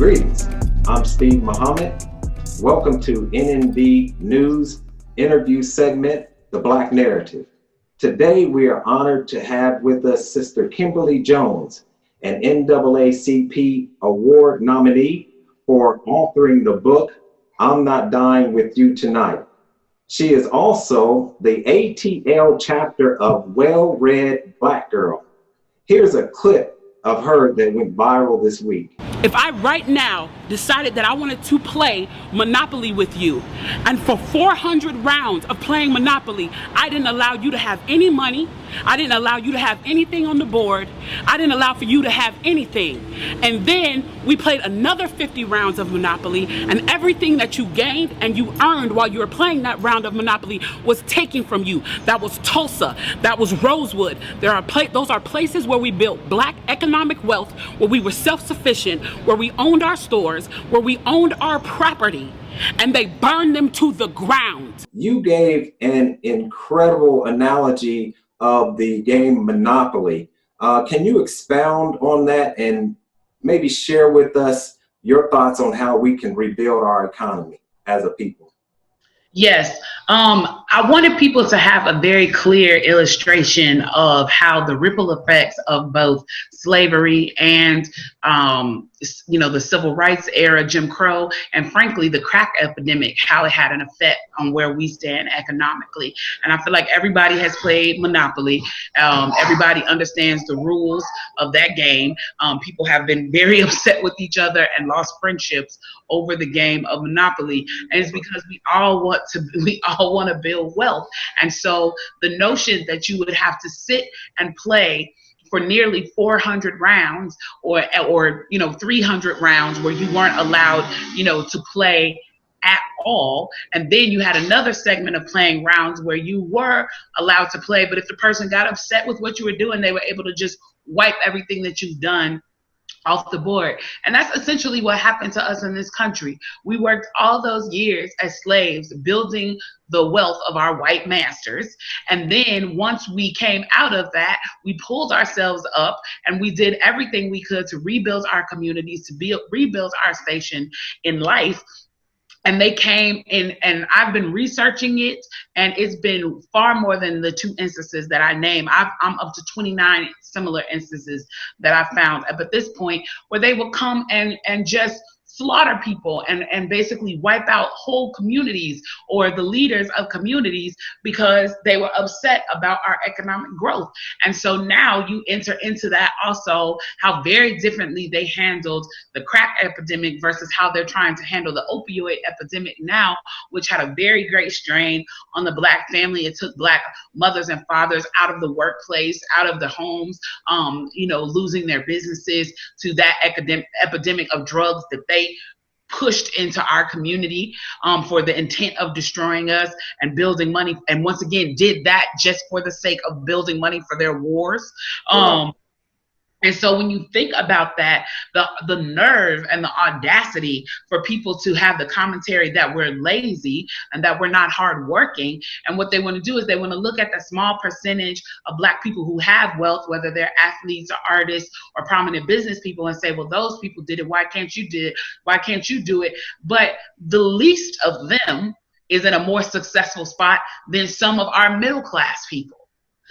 Greetings, I'm Steve Muhammad. Welcome to NNB News interview segment, The Black Narrative. Today we are honored to have with us Sister Kimberly Jones, an NAACP award nominee for authoring the book, I'm Not Dying With You Tonight. She is also the ATL chapter of Well Read Black Girl. Here's a clip of her that went viral this week. If I right now decided that I wanted to play Monopoly with you, and for 400 rounds of playing Monopoly, I didn't allow you to have any money, I didn't allow you to have anything on the board, I didn't allow for you to have anything. And then we played another 50 rounds of Monopoly, and everything that you gained and you earned while you were playing that round of Monopoly was taken from you. That was Tulsa, that was Rosewood. Those are places where we built Black economic wealth, where we were self-sufficient, where we owned our stores, where we owned our property, and they burned them to the ground. You gave an incredible analogy of the game Monopoly. Can you expound on that and maybe share with us your thoughts on how we can rebuild our economy as a people? Yes, I wanted people to have a very clear illustration of how the ripple effects of both slavery and, the civil rights era, Jim Crow, and frankly, the crack epidemic, how it had an effect on where we stand economically. And I feel like everybody has played Monopoly. Everybody understands the rules of that game. People have been very upset with each other and lost friendships over the game of Monopoly. And it's because we all want to build wealth. And so the notion that you would have to sit and play for nearly 400 rounds or 300 rounds where you weren't allowed, to play at all. And then you had another segment of playing rounds where you were allowed to play. But if the person got upset with what you were doing, they were able to just wipe everything that you've done off the board. And that's essentially what happened to us in this country. We worked all those years as slaves building the wealth of our white masters. And then once we came out of that, we pulled ourselves up and we did everything we could to rebuild our communities, to rebuild our station in life. And they came in, and I've been researching it, and it's been far more than the 2 instances that I named. I'm up to 29 similar instances that I found up at this point, where they will come and just slaughter people and basically wipe out whole communities or the leaders of communities because they were upset about our economic growth. And so now you enter into that also, how very differently they handled the crack epidemic versus how they're trying to handle the opioid epidemic now, which had a very great strain on the Black family. It took Black mothers and fathers out of the workplace, out of the homes, losing their businesses, to that epidemic of drugs that they pushed into our community for the intent of destroying us and building money. And once again, did that just for the sake of building money for their wars. And so when you think about that, the nerve and the audacity for people to have the commentary that we're lazy and that we're not hardworking, and what they want to do is they want to look at the small percentage of Black people who have wealth, whether they're athletes or artists or prominent business people, and say, well, those people did it. Why can't you do it? Why can't you do it? But the least of them is in a more successful spot than some of our middle class people.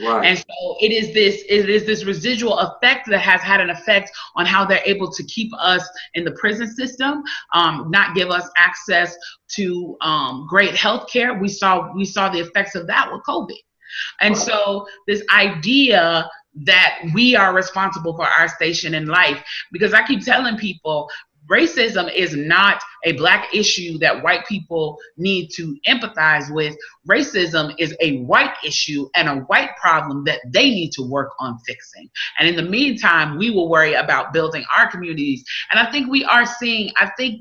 Right. And so it is this residual effect that has had an effect on how they're able to keep us in the prison system, not give us access to great health care. We saw the effects of that with COVID. And so this idea that we are responsible for our station in life, because I keep telling people, racism is not a Black issue that white people need to empathize with. Racism is a white issue and a white problem that they need to work on fixing. And in the meantime, we will worry about building our communities. And I think we are seeing,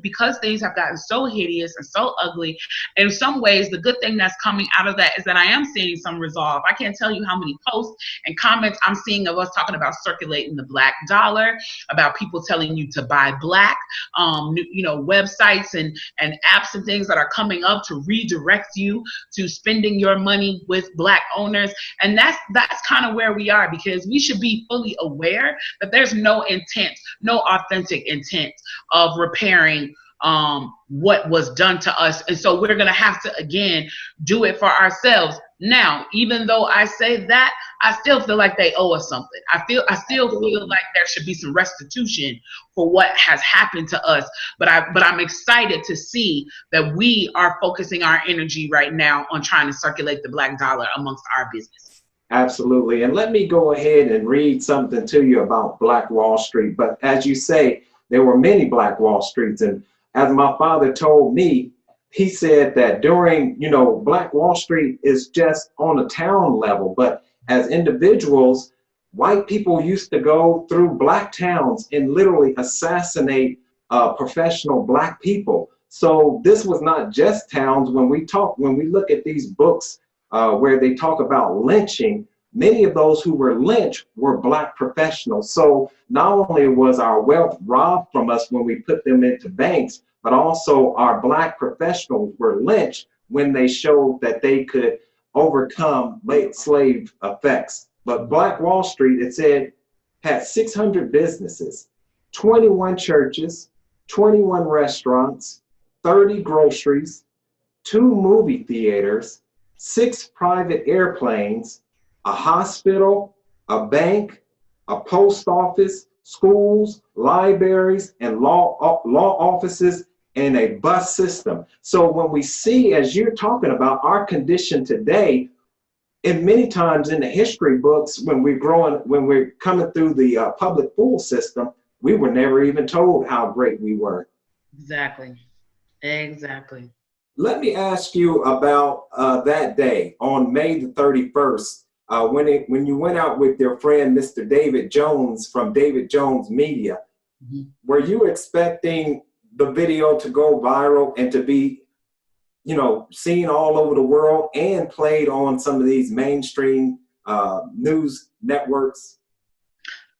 because things have gotten so hideous and so ugly, in some ways, the good thing that's coming out of that is that I am seeing some resolve. I can't tell you how many posts and comments I'm seeing of us talking about circulating the Black dollar, about people telling you to buy Black, websites and apps and things that are coming up to redirect you to spending your money with Black owners. And that's kind of where we are, because we should be fully aware that there's no intent, no authentic intent of repairing what was done to us. And so we're going to have to, again, do it for ourselves. Now, even though I say that, I still feel like they owe us something. I still feel like there should be some restitution for what has happened to us. But I'm excited to see that we are focusing our energy right now on trying to circulate the Black dollar amongst our business. Absolutely. And let me go ahead and read something to you about Black Wall Street. But as you say, there were many Black Wall Streets. And as my father told me, he said that during, Black Wall Street is just on a town level, but as individuals, white people used to go through Black towns and literally assassinate professional Black people. So this was not just towns. When we look at these books where they talk about lynching, many of those who were lynched were Black professionals. So not only was our wealth robbed from us when we put them into banks, but also our Black professionals were lynched when they showed that they could overcome late slave effects. But Black Wall Street, it said, had 600 businesses, 21 churches, 21 restaurants, 30 groceries, 2 movie theaters, 6 private airplanes, a hospital, a bank, a post office, schools, libraries, and law offices, and a bus system. So when we see, as you're talking about, our condition today, and many times in the history books, when we're coming through the public school system, we were never even told how great we were. Exactly. Let me ask you about that day on May the 31st, when you went out with your friend, Mr. David Jones from David Jones Media. Mm-hmm. Were you expecting the video to go viral and to be, seen all over the world and played on some of these mainstream news networks?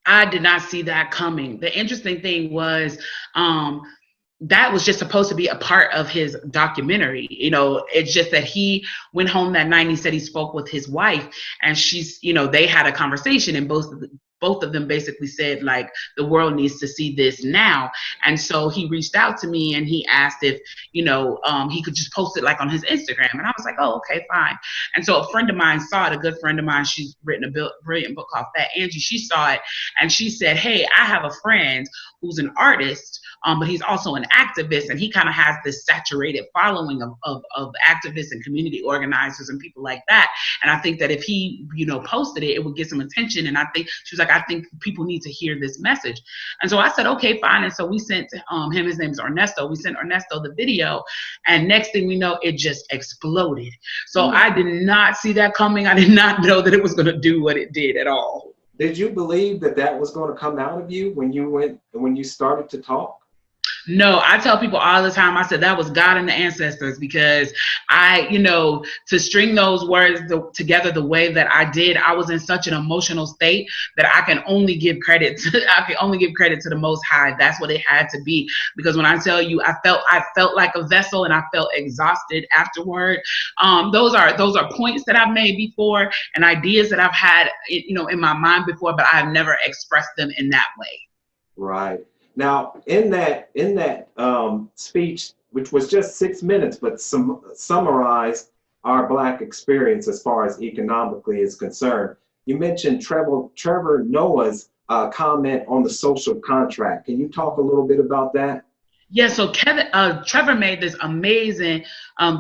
I did not see that coming. The interesting thing was, that was just supposed to be a part of his documentary. It's just that he went home that night and he said he spoke with his wife, and she's, they had a conversation, and both of them basically said, like, the world needs to see this now. And so he reached out to me and he asked if, he could just post it like on his Instagram. And I was like, oh, okay, fine. And so a friend of mine saw it, a good friend of mine, she's written a brilliant book called Fat Angie. She saw it and she said, hey, I have a friend who's an artist, but he's also an activist, and he kind of has this saturated following of activists and community organizers and people like that. And I think that if he, posted it, it would get some attention. And she was like, I think people need to hear this message. And so I said, okay, fine. And so we sent him, his name is Ernesto. We sent Ernesto the video, and next thing we know, it just exploded. So I did not see that coming. I did not know that it was going to do what it did at all. Did you believe that was going to come out of you when you started to talk? No, I tell people all the time, I said that was God and the ancestors, because to string those words together the way that I did, I was in such an emotional state that I can only give credit to the Most High. That's what it had to be, because when I tell you, I felt like a vessel, and I felt exhausted afterward. Those are points that I've made before and ideas that I've had, in my mind before, but I've never expressed them in that way. Right. Now, in that speech, which was just 6 minutes, but summarized our Black experience as far as economically is concerned, you mentioned Trevor Noah's comment on the social contract. Can you talk a little bit about that? Yeah, so Trevor made this amazing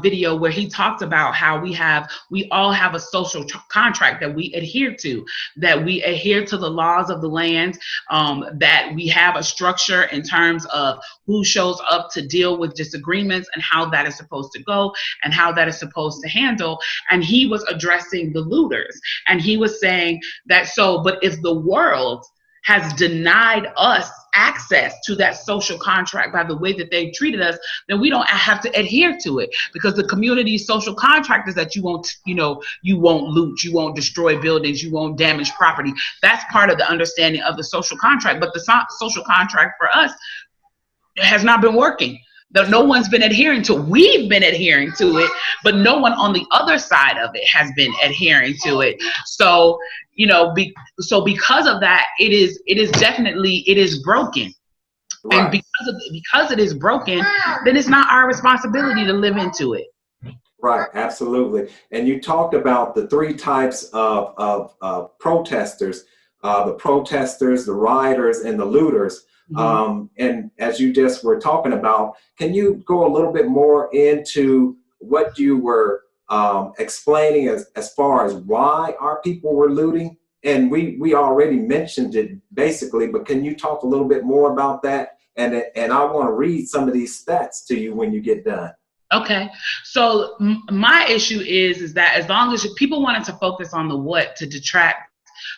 video where he talked about how we all have a social contract that we adhere to, that we adhere to the laws of the land, that we have a structure in terms of who shows up to deal with disagreements and how that is supposed to go and how that is supposed to handle. And he was addressing the looters, and he was saying that, but if the world has denied us access to that social contract by the way that they've treated us, then we don't have to adhere to it, because the community's social contract is that you won't loot, you won't destroy buildings, you won't damage property. That's part of the understanding of the social contract. But the social contract for us has not been working. No one's been adhering to it. We've been adhering to it, but no one on the other side of it has been adhering to it. So, so because of that, it is definitely broken. Right. And because it is broken, then it's not our responsibility to live into it. Right, absolutely. And you talked about the three types of protesters, the protesters, the rioters, and the looters. Mm-hmm. And as you just were talking about, can you go a little bit more into what you were explaining as far as why our people were looting? And we already mentioned it basically, but can you talk a little bit more about that? And I want to read some of these stats to you when you get done. Okay. So my issue is that as long as people wanted to focus on the what to detract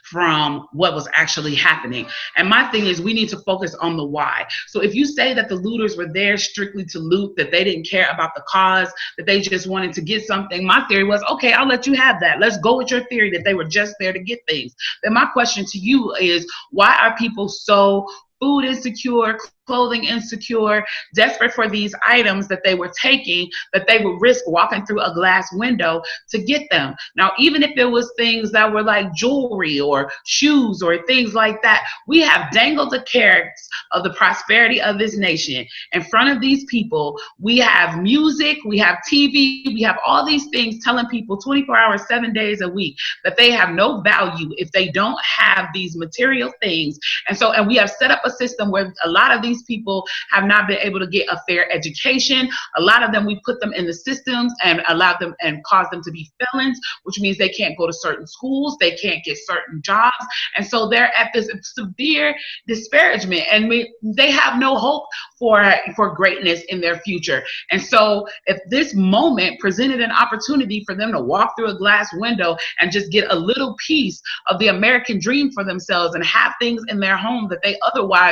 from what was actually happening. And my thing is we need to focus on the why. So if you say that the looters were there strictly to loot, that they didn't care about the cause, that they just wanted to get something, my theory was, okay, I'll let you have that. Let's go with your theory that they were just there to get things. Then my question to you is, why are people so food insecure, clothing insecure, desperate for these items that they were taking, that they would risk walking through a glass window to get them? Now, even if it was things that were like jewelry or shoes or things like that, we have dangled the carrots of the prosperity of this nation in front of these people. We have music, we have TV, we have all these things telling people 24 hours, 7 days a week that they have no value if they don't have these material things. And we have set up a system where a lot of these people have not been able to get a fair education. A lot of them, we put them in the systems and allow them and cause them to be felons, which means they can't go to certain schools, they can't get certain jobs. And so they're at this severe disparagement, and they have no hope for greatness in their future. And so if this moment presented an opportunity for them to walk through a glass window and just get a little piece of the American dream for themselves and have things in their home that they otherwise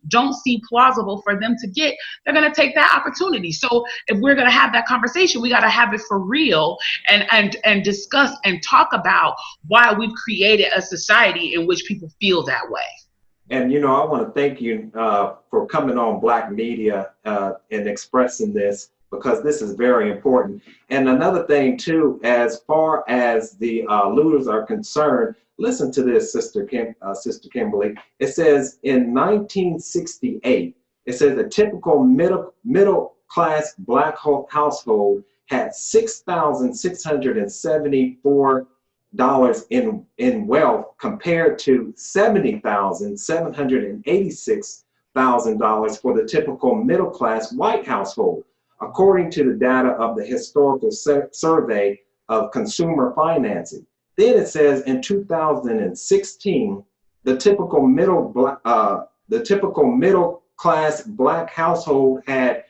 don't see plausible for them to get, they're going to take that opportunity. So if we're going to have that conversation, we got to have it for real and discuss and talk about why we've created a society in which people feel that way. And, I want to thank you for coming on Black Media and expressing this, because this is very important. And another thing, too, as far as the looters are concerned, listen to this, Sister Kimberly. It says in 1968, it says a typical middle-class Black household had $6,674 in wealth compared to $70,786 for the typical middle-class white household, according to the data of the Historical Survey of Consumer Financing. Then it says in 2016, the typical middle-class Black household had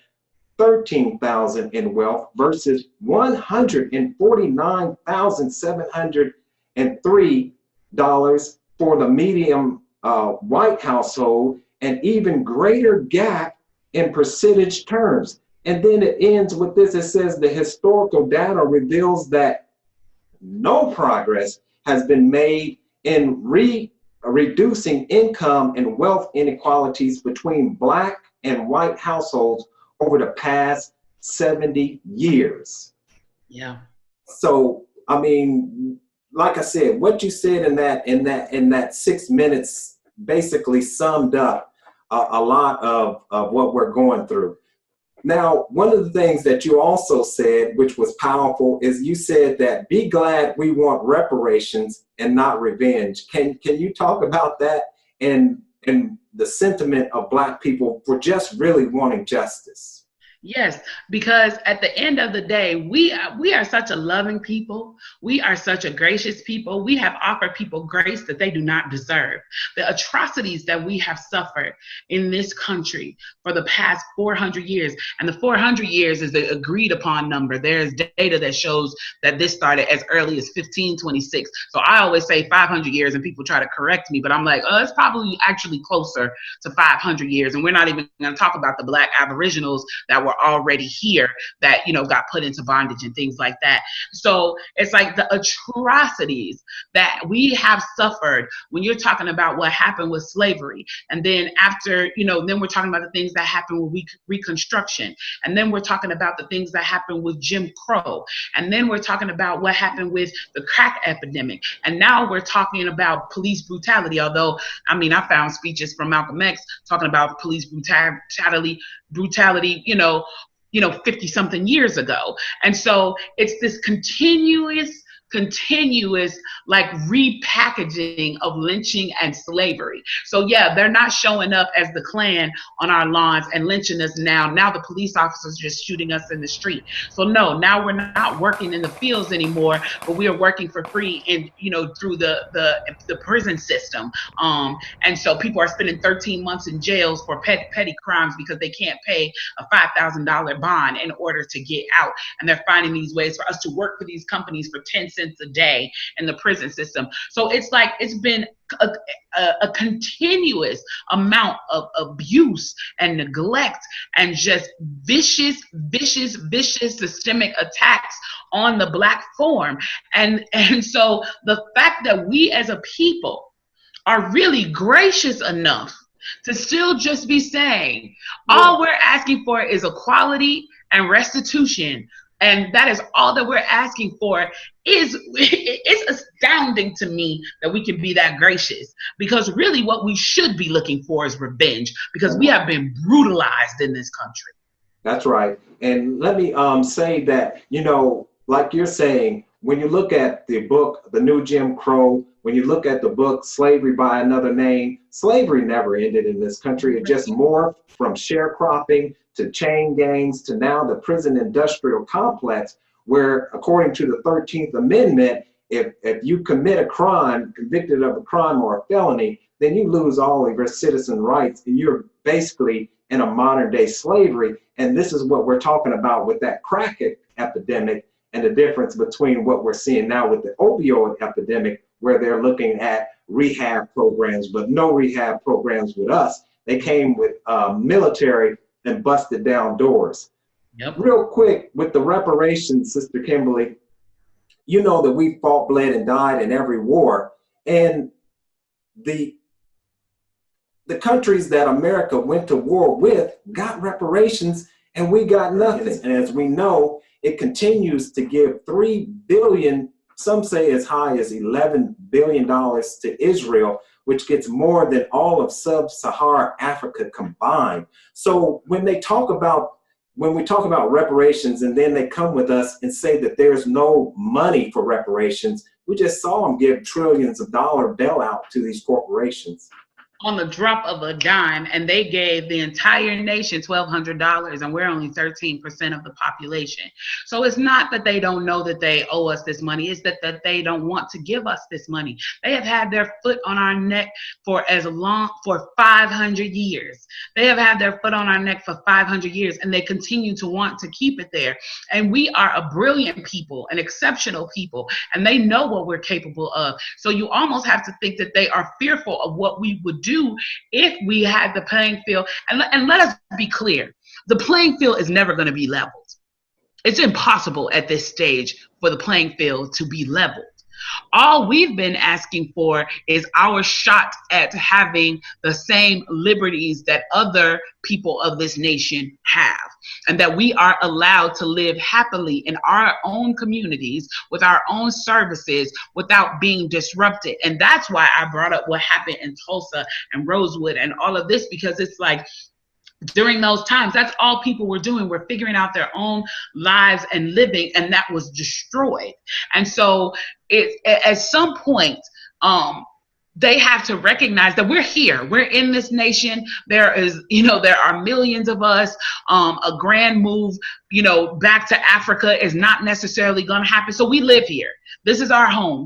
$13,000 in wealth versus $149,703 for the medium white household, an even greater gap in percentage terms. And then it ends with this. It says the historical data reveals that no progress has been made in reducing income and wealth inequalities between Black and white households over the past 70 years. Yeah. So, I mean, like I said, what you said in that 6 minutes basically summed up a lot of what we're going through. Now, one of the things that you also said, which was powerful, is you said that be glad we want reparations and not revenge. Can you talk about that and the sentiment of Black people for just really wanting justice? Yes, because at the end of the day, we are such a loving people. We are such a gracious people. We have offered people grace that they do not deserve. The atrocities that we have suffered in this country for the past 400 years, and the 400 years is the agreed upon number. There's data that shows that this started as early as 1526. So I always say 500 years and people try to correct me, but I'm like, oh, it's probably actually closer to 500 years. And we're not even going to talk about the Black Aboriginals that were were already here that, got put into bondage and things like that. So it's like the atrocities that we have suffered when you're talking about what happened with slavery. And then after, then we're talking about the things that happened with Reconstruction. And then we're talking about the things that happened with Jim Crow. And then we're talking about what happened with the crack epidemic. And now we're talking about police brutality. Although, I found speeches from Malcolm X talking about police brutality, 50 something years ago. And so it's this continuous like repackaging of lynching and slavery. So yeah, they're not showing up as the Klan on our lawns and lynching us now. Now the police officers just shooting us in the street. So no, now we're not working in the fields anymore, but we are working for free and through the prison system. And so people are spending 13 months in jails for petty crimes because they can't pay a $5,000 bond in order to get out. And they're finding these ways for us to work for these companies for 10 cents a day in the prison system. So it's like it's been a continuous amount of abuse and neglect and just vicious systemic attacks on the Black form. And so the fact that we as a people are really gracious enough to still just be saying, all we're asking for is equality and restitution, and that is all that we're asking for, it's astounding to me that we can be that gracious, because really what we should be looking for is revenge, because we have been brutalized in this country. That's right. And let me say that, like you're saying, when you look at the book, The New Jim Crow, when you look at the book, Slavery by Another Name, slavery never ended in this country. It just morphed from sharecropping to chain gangs to now the prison industrial complex, where according to the 13th Amendment, if you commit a crime, convicted of a crime or a felony, then you lose all of your citizen rights. And you're basically in a modern day slavery. And this is what we're talking about with that crack epidemic, and the difference between what we're seeing now with the opioid epidemic, where they're looking at rehab programs, but no rehab programs with us. They came with military and busted down doors. Yep. Real quick, with the reparations, Sister Kimberly, you know that we fought, bled, and died in every war. And the countries that America went to war with got reparations, and we got nothing. And as we know, it continues to give $3 billion, some say as high as $11 billion to Israel, which gets more than all of sub-Saharan Africa combined. So when we talk about reparations, and then they come with us and say that there's no money for reparations, we just saw them give trillions of dollar bailout to these corporations on the drop of a dime, and they gave the entire nation $1,200, and we're only 13% of the population. So it's not that they don't know that they owe us this money, it's that they don't want to give us this money. They have had their foot on our neck for 500 years. They have had their foot on our neck for 500 years, and they continue to want to keep it there. And we are a brilliant people, an exceptional people, and they know what we're capable of. So you almost have to think that they are fearful of what we would do if we had the playing field. And let us be clear, the playing field is never going to be leveled. It's impossible at this stage for the playing field to be leveled. All we've been asking for is our shot at having the same liberties that other people of this nation have, and that we are allowed to live happily in our own communities with our own services without being disrupted. And that's why I brought up what happened in Tulsa and Rosewood and all of this, because it's like, during those times, that's all people were doing. We're figuring out their own lives and living, and that was destroyed. And so at some point, they have to recognize that we're here. We're in this nation. There are millions of us. A grand move, back to Africa is not necessarily going to happen. So we live here. This is our home.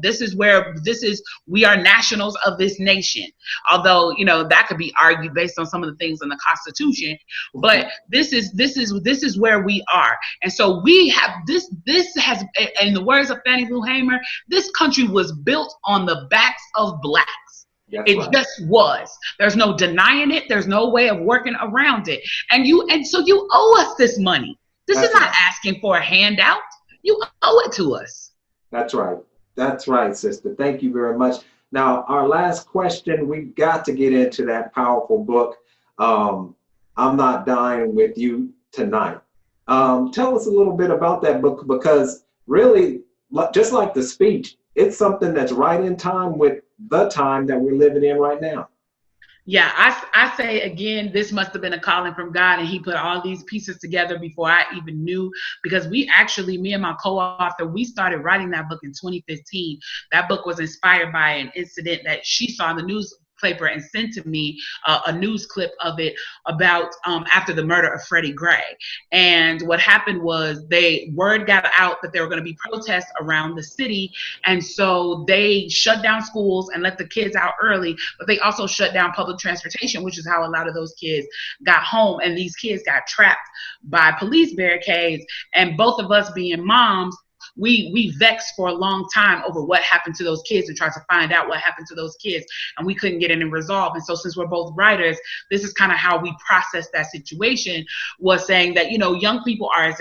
We are nationals of this nation. Although, that could be argued based on some of the things in the Constitution, but this is where we are. And so we have this has, in the words of Fannie Lou Hamer, this country was built on the backs of Blacks. That's It right. just was. There's no denying it. There's no way of working around it. And so you owe us this money. This is That's not right. asking for a handout. You owe it to us. That's right. That's right, sister. Thank you very much. Now, our last question, we've got to get into that powerful book, um, I'm Not Dying with You Tonight. Tell us a little bit about that book, because really, just like the speech, it's something that's right in time with the time that we're living in right now. Yeah, I say again, this must have been a calling from God, and He put all these pieces together before I even knew. Because me and my co-author, we started writing that book in 2015. That book was inspired by an incident that she saw in the newspaper and sent to me a news clip of it about after the murder of Freddie Gray. And what happened was word got out that there were going to be protests around the city, and so they shut down schools and let the kids out early, but they also shut down public transportation, which is how a lot of those kids got home. And these kids got trapped by police barricades. And both of us being moms, we vexed for a long time over what happened to those kids and tried to find out what happened to those kids, and we couldn't get any resolve. And so since we're both writers, this is kind of how we process that situation, was saying that, young people are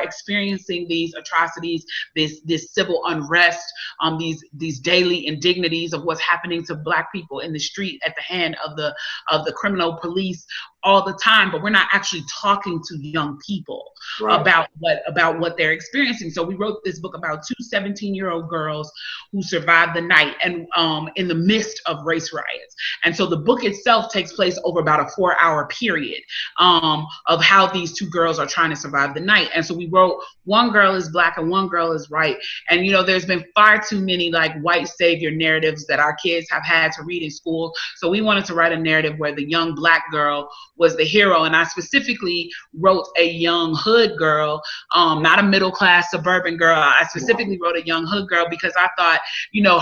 experiencing these atrocities, this civil unrest, these daily indignities of what's happening to Black people in the street at the hand of the criminal police all the time, but we're not actually talking to young people Right. about what they're experiencing. So we wrote this book about two 17-year-old girls who survived the night, and in the midst of race riots. And so the book itself takes place over about a 4-hour period of how these two girls are trying to survive the night. And so we wrote, one girl is Black and one girl is white. And there's been far too many like white savior narratives that our kids have had to read in school. So we wanted to write a narrative where the young Black girl was the hero. And I specifically wrote a young hood girl, not a middle class suburban girl. I specifically wrote a young hood girl because I thought,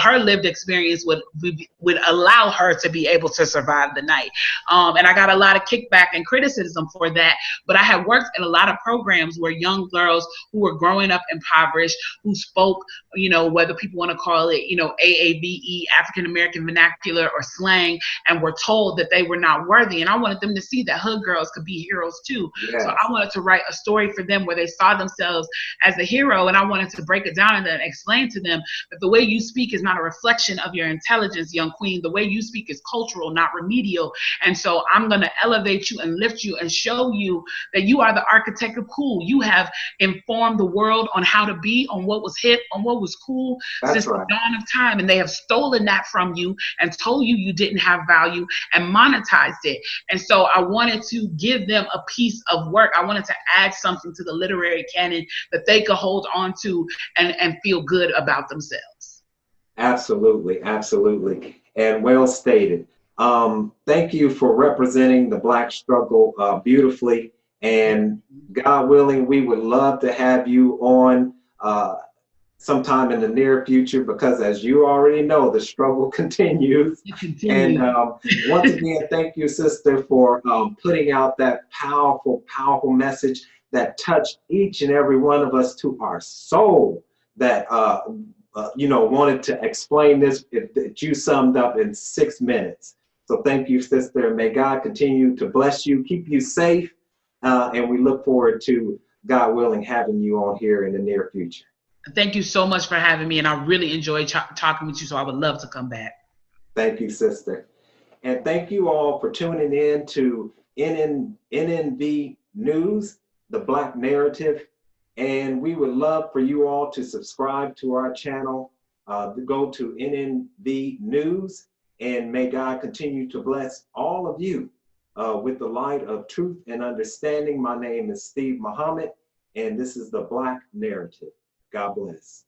her lived experience would allow her to be able to survive the night. And I got a lot of kickback and criticism for that. But I had worked in a lot of programs where young girls who were growing up impoverished, who spoke, whether people want to call it, AAVE, African American vernacular or slang, and were told that they were not worthy. And I wanted them to see that hood girls could be heroes too. Yeah. So I wanted to write a story for them where they saw themselves as a hero, and I wanted to break it down and then explain to them that the way you speak is not a reflection of your intelligence, young queen. The way you speak is cultural, not remedial. And so I'm going to elevate you and lift you and show you that you are the architect of cool. You have informed the world on how to be, on what was hip, on what was cool. That's since right. the dawn of time. And they have stolen that from you and told you didn't have value and monetized it. And so I wanted to give them a piece of work. I wanted to add something to the literary canon that they could hold on to and feel good about themselves. Absolutely, absolutely, and well stated. Thank you for representing the Black struggle beautifully, and God willing, we would love to have you on sometime in the near future, because as you already know, the struggle continues. And once again, thank you, sister, for putting out that powerful, powerful message that touched each and every one of us to our soul, that wanted to explain this that you summed up in 6 minutes. So thank you, sister. May God continue to bless you, keep you safe, and we look forward to, God willing, having you on here in the near future. Thank you so much for having me, and I really enjoyed talking with you, so I would love to come back. Thank you, sister. And thank you all for tuning in to NNB News, the Black Narrative. And we would love for you all to subscribe to our channel, go to NNB News, and may God continue to bless all of you with the light of truth and understanding. My name is Steve Muhammad, and this is the Black Narrative. God bless.